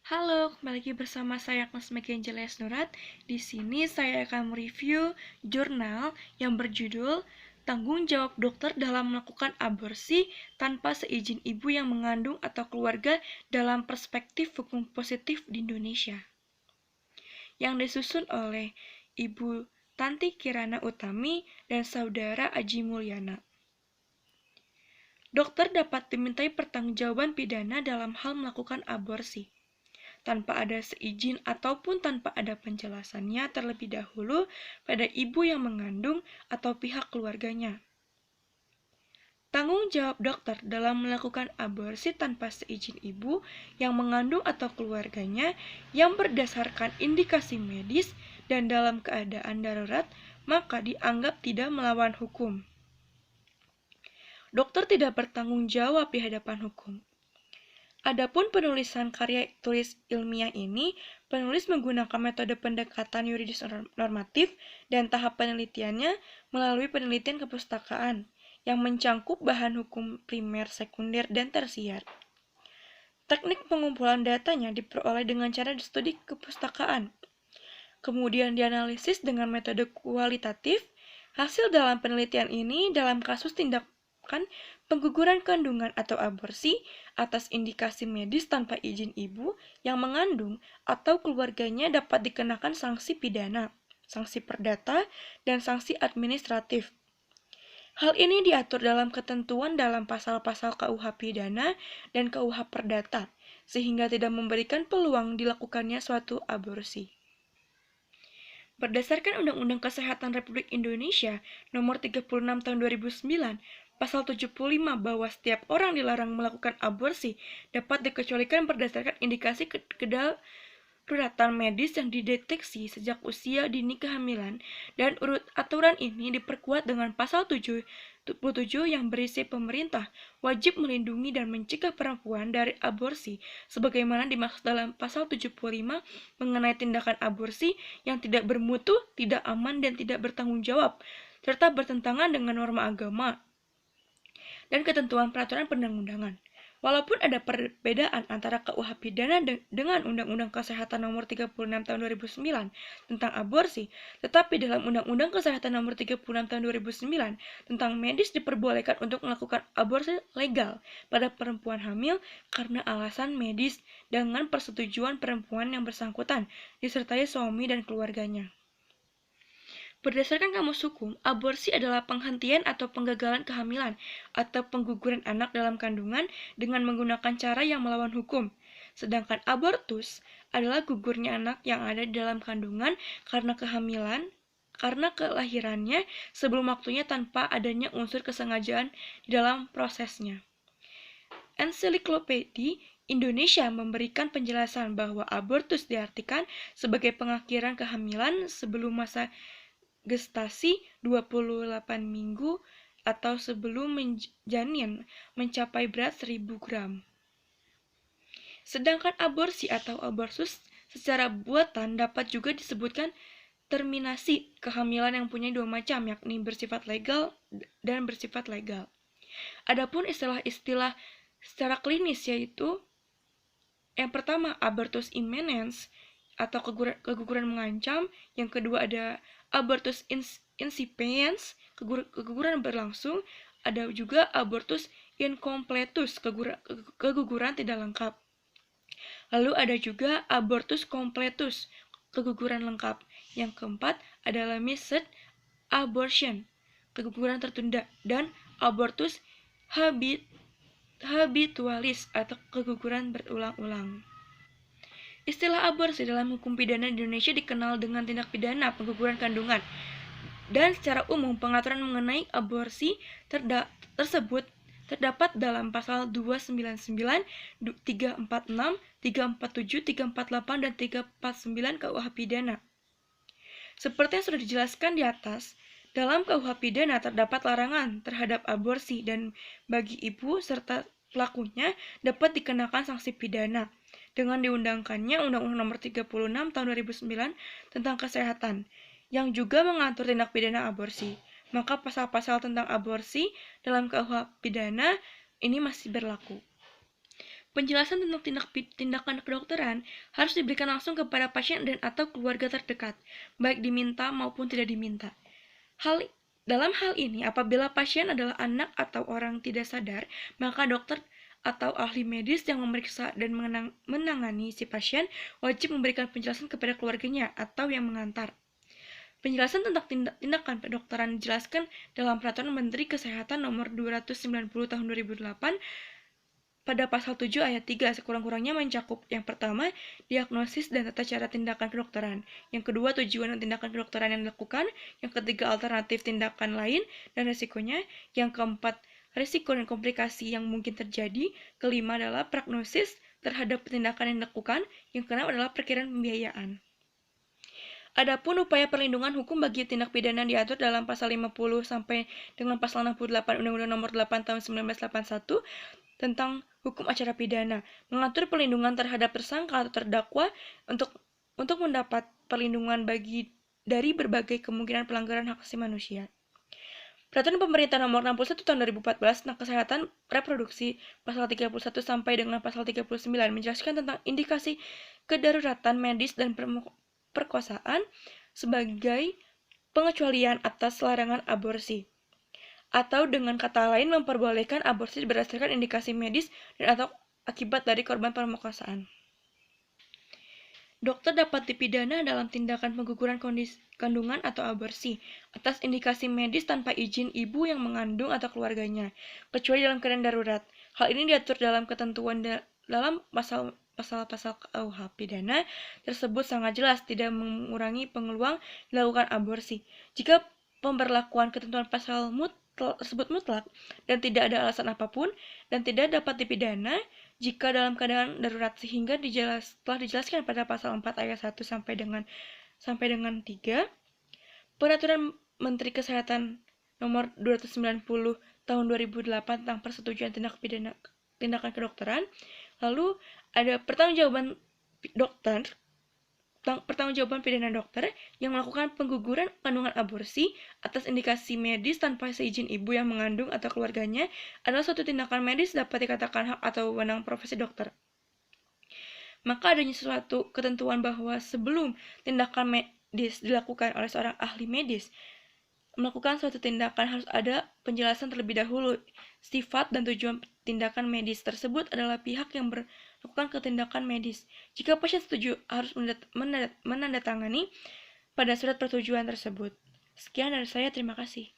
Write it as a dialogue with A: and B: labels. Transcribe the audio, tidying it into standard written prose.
A: Halo, kembali lagi bersama saya Agnes Meganjeles Nurat. Di sini saya akan mereview jurnal yang berjudul Tanggung Jawab Dokter dalam Melakukan Aborsi Tanpa Seizin Ibu yang Mengandung atau Keluarga dalam Perspektif Hukum Positif di Indonesia, yang disusun oleh Ibu Tanti Kirana Utami dan Saudara Aji Mulyana. Dokter dapat dimintai pertanggungjawaban pidana dalam hal melakukan aborsi tanpa ada seizin ataupun tanpa ada penjelasannya terlebih dahulu pada ibu yang mengandung atau pihak keluarganya. Tanggung jawab dokter dalam melakukan aborsi tanpa seizin ibu yang mengandung atau keluarganya yang berdasarkan indikasi medis dan dalam keadaan darurat maka dianggap tidak melawan hukum. Dokter tidak bertanggung jawab di hadapan hukum. Adapun penulisan karya tulis ilmiah ini, penulis menggunakan metode pendekatan yuridis normatif dan tahap penelitiannya melalui penelitian kepustakaan yang mencangkup bahan hukum primer, sekunder, dan tersier. Teknik pengumpulan datanya diperoleh dengan cara studi kepustakaan, kemudian dianalisis dengan metode kualitatif. Hasil dalam penelitian ini dalam kasus tindakan pengguguran kandungan atau aborsi atas indikasi medis tanpa izin ibu yang mengandung atau keluarganya dapat dikenakan sanksi pidana, sanksi perdata, dan sanksi administratif. Hal ini diatur dalam ketentuan dalam pasal-pasal KUH pidana dan KUH perdata, sehingga tidak memberikan peluang dilakukannya suatu aborsi. Berdasarkan Undang-Undang Kesehatan Republik Indonesia Nomor 36 Tahun 2009, Pasal 75 bahwa setiap orang dilarang melakukan aborsi dapat dikecualikan berdasarkan indikasi kedaruratan medis yang dideteksi sejak usia dini kehamilan, dan urut aturan ini diperkuat dengan Pasal 77 yang berisi pemerintah wajib melindungi dan mencegah perempuan dari aborsi sebagaimana dimaksud dalam Pasal 75 mengenai tindakan aborsi yang tidak bermutu, tidak aman, dan tidak bertanggung jawab, serta bertentangan dengan norma agama dan ketentuan peraturan perundang-undangan. Walaupun ada perbedaan antara KUH pidana dengan Undang-Undang Kesehatan Nomor 36 Tahun 2009 tentang aborsi, tetapi dalam Undang-Undang Kesehatan Nomor 36 Tahun 2009 tentang medis diperbolehkan untuk melakukan aborsi legal pada perempuan hamil karena alasan medis dengan persetujuan perempuan yang bersangkutan, disertai suami dan keluarganya. Berdasarkan Kamus Hukum, aborsi adalah penghentian atau penggagalan kehamilan atau pengguguran anak dalam kandungan dengan menggunakan cara yang melawan hukum. Sedangkan abortus adalah gugurnya anak yang ada di dalam kandungan karena kelahirannya sebelum waktunya tanpa adanya unsur kesengajaan di dalam prosesnya. Ensiklopedia Indonesia memberikan penjelasan bahwa abortus diartikan sebagai pengakhiran kehamilan sebelum masa gestasi 28 minggu atau sebelum janin mencapai berat 1000 gram. Sedangkan aborsi atau abortus secara buatan dapat juga disebutkan terminasi kehamilan yang punya dua macam, yakni bersifat legal dan bersifat legal. Adapun istilah-istilah secara klinis yaitu yang pertama abortus imminens atau keguguran mengancam, yang kedua ada abortus incipiens, keguguran berlangsung, ada juga abortus incompletus, keguguran tidak lengkap. Lalu ada juga abortus completus, keguguran lengkap. Yang keempat adalah missed abortion, keguguran tertunda, dan abortus habitualis atau keguguran berulang-ulang. Istilah aborsi dalam hukum pidana di Indonesia dikenal dengan tindak pidana pengguguran kandungan, dan secara umum pengaturan mengenai aborsi tersebut terdapat dalam pasal 299, 346, 347, 348, dan 349 KUH pidana. Seperti yang sudah dijelaskan di atas, dalam KUH pidana terdapat larangan terhadap aborsi dan bagi ibu serta pelakunya dapat dikenakan sanksi pidana dengan diundangkannya Undang-Undang Nomor 36 Tahun 2009 tentang Kesehatan yang juga mengatur tindak pidana aborsi. Maka pasal-pasal tentang aborsi dalam KUH pidana ini masih berlaku. Penjelasan tentang tindakan kedokteran harus diberikan langsung kepada pasien dan atau keluarga terdekat, baik diminta maupun tidak diminta. Dalam hal ini, apabila pasien adalah anak atau orang tidak sadar, maka dokter atau ahli medis yang memeriksa dan menangani si pasien wajib memberikan penjelasan kepada keluarganya atau yang mengantar. Penjelasan tentang tindakan kedokteran dijelaskan dalam Peraturan Menteri Kesehatan Nomor 290 Tahun 2008 pada pasal 7 ayat 3 sekurang-kurangnya mencakup yang pertama, diagnosis dan tata cara tindakan kedokteran. Yang kedua, tujuan dan tindakan kedokteran yang dilakukan. Yang ketiga, alternatif tindakan lain dan resikonya. Yang keempat, risiko dan komplikasi yang mungkin terjadi. Kelima adalah prognosis terhadap tindakan yang dilakukan. Yang keenam adalah perkiraan pembiayaan. Adapun upaya perlindungan hukum bagi tindak pidana diatur dalam pasal 50 sampai dengan pasal 68 Undang-Undang Nomor 8 Tahun 1981 tentang hukum acara pidana, mengatur perlindungan terhadap tersangka atau terdakwa untuk mendapat perlindungan dari berbagai kemungkinan pelanggaran hak asasi manusia. Peraturan Pemerintah Nomor 61 Tahun 2014 tentang Kesehatan Reproduksi pasal 31 sampai dengan pasal 39 menjelaskan tentang indikasi kedaruratan medis dan perkosaan sebagai pengecualian atas larangan aborsi, atau dengan kata lain memperbolehkan aborsi berdasarkan indikasi medis dan atau akibat dari korban pemerkosaan. Dokter dapat dipidana dalam tindakan pengguguran kandungan atau aborsi atas indikasi medis tanpa izin ibu yang mengandung atau keluarganya, kecuali dalam keadaan darurat. Hal ini diatur dalam ketentuan dalam pasal-pasal KUH pidana tersebut sangat jelas tidak mengurangi peluang dilakukan aborsi. Jika pemberlakuan ketentuan pasal tersebut mutlak dan tidak ada alasan apapun dan tidak dapat dipidana jika dalam keadaan darurat, sehingga telah dijelaskan pada pasal 4 ayat 1 sampai dengan 3 Peraturan Menteri Kesehatan Nomor 290 Tahun 2008 tentang persetujuan tindakan kedokteran. Lalu ada pertanggungjawaban pidana dokter yang melakukan pengguguran kandungan aborsi atas indikasi medis tanpa seizin ibu yang mengandung atau keluarganya adalah suatu tindakan medis dapat dikatakan hak atau wewenang profesi dokter. Maka adanya suatu ketentuan bahwa sebelum tindakan medis dilakukan oleh seorang ahli medis, melakukan suatu tindakan harus ada penjelasan terlebih dahulu. Sifat dan tujuan tindakan medis tersebut adalah pihak yang melakukan tindakan medis. Jika pasien setuju, harus menandatangani pada surat persetujuan tersebut. Sekian dari saya, terima kasih.